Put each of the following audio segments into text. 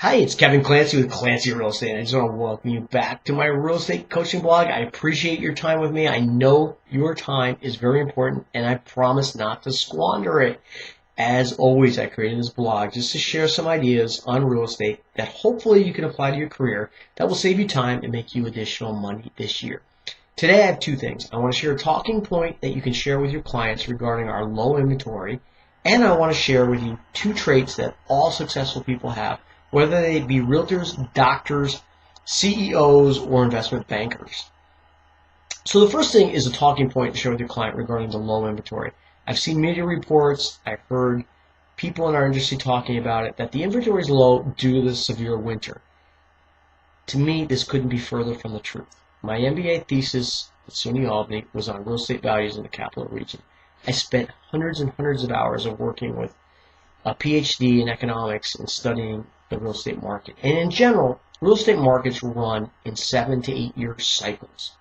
Hi, it's Kevin Clancy with Clancy Real Estate. I just want to welcome you back to my real estate coaching blog. I appreciate your time with me. I know your time is very important, and I promise not to squander it. As always, I created this blog just to share some ideas on real estate that hopefully you can apply to your career that will save you time and make you additional money this year. Today, I have two things. I want to share a talking point that you can share with your clients regarding our low inventory, and I want to share with you two traits that all successful people have, whether they be realtors, doctors, CEOs, or investment bankers. So the first thing is a talking point to share with your client regarding the low inventory. I've seen media reports, I've heard people in our industry talking about it, that the inventory is low due to the severe winter. To me, this couldn't be further from the truth. My MBA thesis at SUNY Albany was on real estate values in the capital region. I spent hundreds and hundreds of hours of working with a PhD in economics and studying the real estate market. And in general, real estate markets run in 7 to 8 year cycles.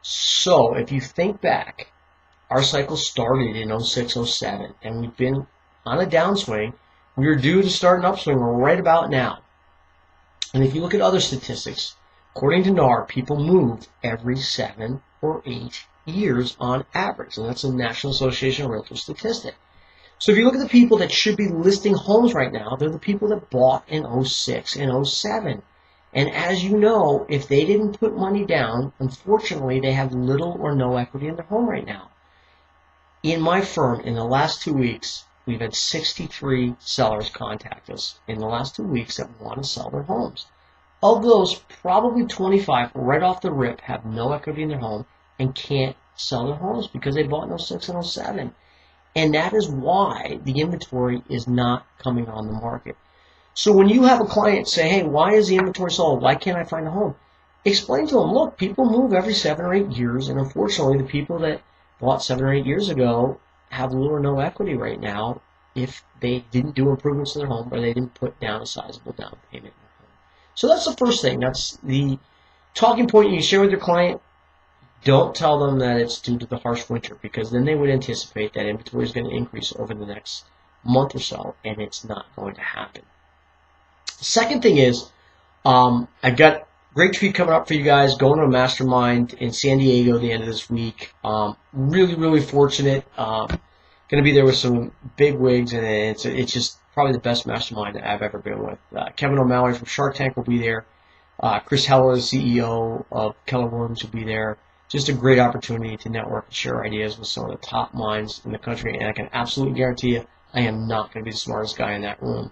So if you think back, our cycle started in 06, 07, and we've been on a downswing. We are due to start an upswing right about now. And if you look at other statistics, according to NAR, people move every 7 or 8 years on average. And that's the National Association of Realtors statistic. So if you look at the people that should be listing homes right now, they're the people that bought in 06 and 07. And as you know, if they didn't put money down, unfortunately, they have little or no equity in their home right now. In my firm, in the last 2 weeks, we've had 63 sellers contact us in the last 2 weeks that want to sell their homes. Of those, probably 25 right off the rip have no equity in their home and can't sell their homes because they bought in 06 and 07. And that is why the inventory is not coming on the market. So when you have a client say, hey, why is the inventory sold? Why can't I find a home? Explain to them, look, people move every 7 or 8 years, and unfortunately the people that bought 7 or 8 years ago have little or no equity right now if they didn't do improvements to their home or they didn't put down a sizable down payment in their home. So that's the first thing. That's the talking point you share with your client. Don't tell them that it's due to the harsh winter, because then they would anticipate that inventory is going to increase over the next month or so, and it's not going to happen. The second thing is, I've got a great treat coming up for you guys, going to a mastermind in San Diego at the end of this week. Really fortunate. Going to be there with some big wigs, and it's just probably the best mastermind that I've ever been with. Kevin O'Malley from Shark Tank will be there. Chris Heller, the CEO of Keller Williams, will be there. Just a great opportunity to network and share ideas with some of the top minds in the country, and I can absolutely guarantee you I am not going to be the smartest guy in that room.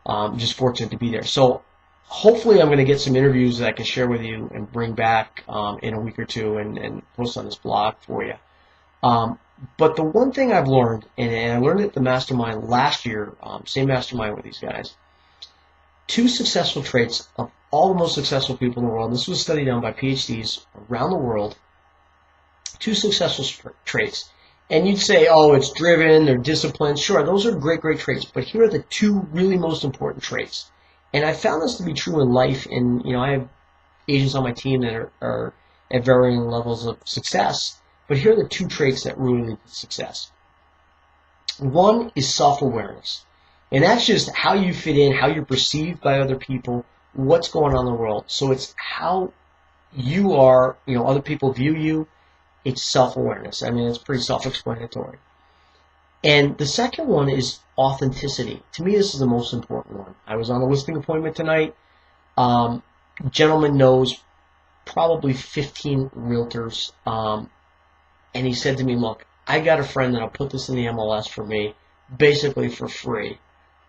I'm just fortunate to be there. So hopefully I'm going to get some interviews that I can share with you and bring back in a week or two and post on this blog for you. But the one thing I've learned, and I learned it at the mastermind last year, same mastermind with these guys, two successful traits of all the most successful people in the world, and this was a study done by PhDs around the world, two successful traits. And you'd say, oh, it's driven, they're disciplined. Sure, those are great traits. But here are the two really most important traits. And I found this to be true in life. And, I have agents on my team that are at varying levels of success. But here are the two traits that really lead to success. One is self-awareness. And that's just how you fit in, how you're perceived by other people, what's going on in the world. So it's how you are, other people view you. It's self-awareness. I mean, it's pretty self-explanatory. And the second one is authenticity. To me, this is the most important one. I was on a listing appointment tonight. Gentleman knows probably 15 realtors. And he said to me, look, I got a friend that'll put this in the MLS for me, basically for free.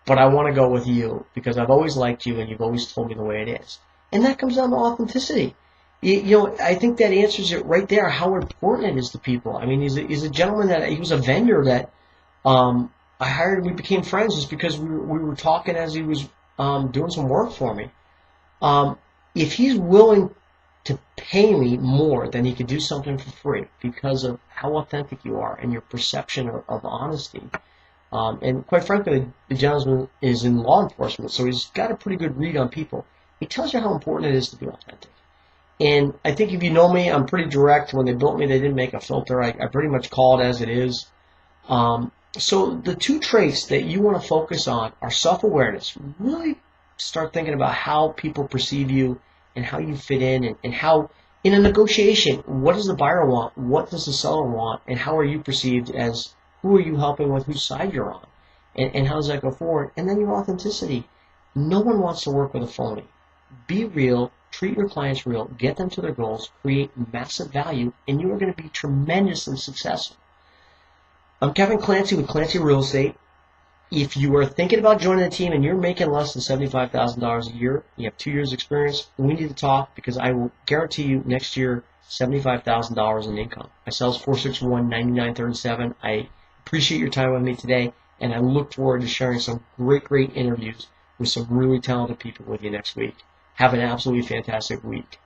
But I want to go with you because I've always liked you and you've always told me the way it is. And that comes down to authenticity. I think that answers it right there, how important it is to people. I mean, he's a gentleman that, he was a vendor that I hired and we became friends just because we were talking as he was doing some work for me. If he's willing to pay me more than he could do something for free because of how authentic you are and your perception of honesty, and quite frankly, the gentleman is in law enforcement, so he's got a pretty good read on people. It tells you how important it is to be authentic. And I think if you know me, I'm pretty direct. When they built me, they didn't make a filter. I pretty much call it as it is. So the two traits that you want to focus on are self-awareness. Really start thinking about how people perceive you and how you fit in, and how in a negotiation, what does the buyer want? What does the seller want? And how are you perceived as, who are you helping with, whose side you're on? And how does that go forward? And then your authenticity. No one wants to work with a phony. Be real, treat your clients real, get them to their goals, create massive value, and you are going to be tremendously successful. I'm Kevin Clancy with Clancy Real Estate. If you are thinking about joining the team and you're making less than $75,000 a year, you have 2 years experience, we need to talk, because I will guarantee you next year $75,000 in income. My cell is 461-9937. I appreciate your time with me today, and I look forward to sharing some great interviews with some really talented people with you next week. Have an absolutely fantastic week.